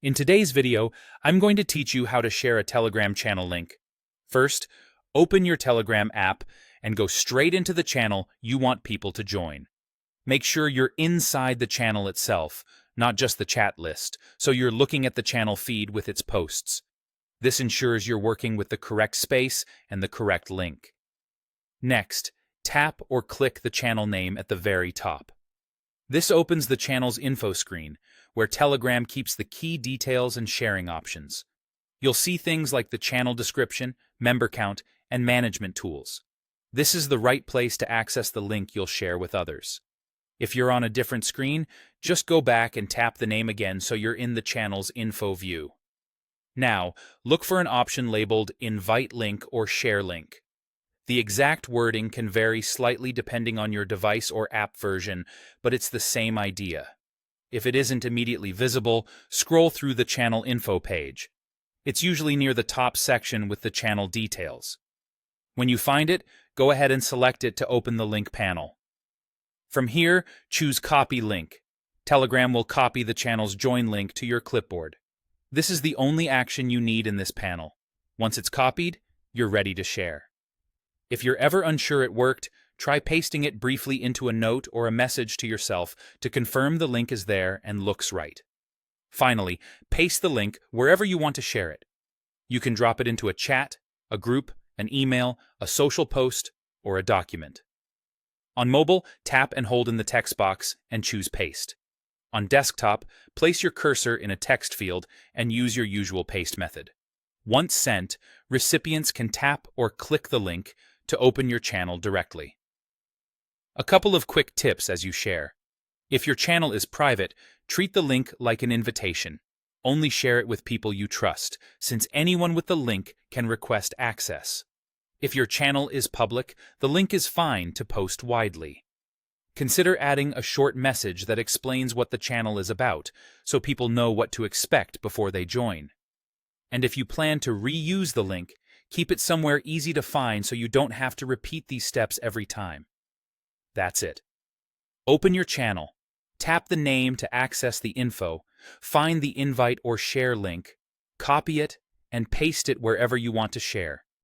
In today's video, I'm going to teach you how to share a Telegram channel link. First, open your Telegram app and go straight into the channel you want people to join. Make sure you're inside the channel itself, not just the chat list, so you're looking at the channel feed with its posts. This ensures you're working with the correct space and the correct link. Next, tap or click the channel name at the very top. This opens the channel's info screen, where Telegram keeps the key details and sharing options. You'll see things like the channel description, member count, and management tools. This is the right place to access the link you'll share with others. If you're on a different screen, just go back and tap the name again so you're in the channel's info view. Now, look for an option labeled Invite Link or Share Link. The exact wording can vary slightly depending on your device or app version, but it's the same idea. If it isn't immediately visible, scroll through the channel info page. It's usually near the top section with the channel details. When you find it, go ahead and select it to open the link panel. From here, choose Copy Link. Telegram will copy the channel's join link to your clipboard. This is the only action you need in this panel. Once it's copied, you're ready to share. If you're ever unsure it worked, try pasting it briefly into a note or a message to yourself to confirm the link is there and looks right. Finally, paste the link wherever you want to share it. You can drop it into a chat, a group, an email, a social post, or a document. On mobile, tap and hold in the text box and choose Paste. On desktop, place your cursor in a text field and use your usual paste method. Once sent, recipients can tap or click the link to open your channel directly. A couple of quick tips as you share. If your channel is private, treat the link like an invitation. Only share it with people you trust, since anyone with the link can request access. If your channel is public, the link is fine to post widely. Consider adding a short message that explains what the channel is about, so people know what to expect before they join. And if you plan to reuse the link, keep it somewhere easy to find so you don't have to repeat these steps every time. That's it. Open your channel, tap the name to access the info, find the invite or share link, copy it, and paste it wherever you want to share.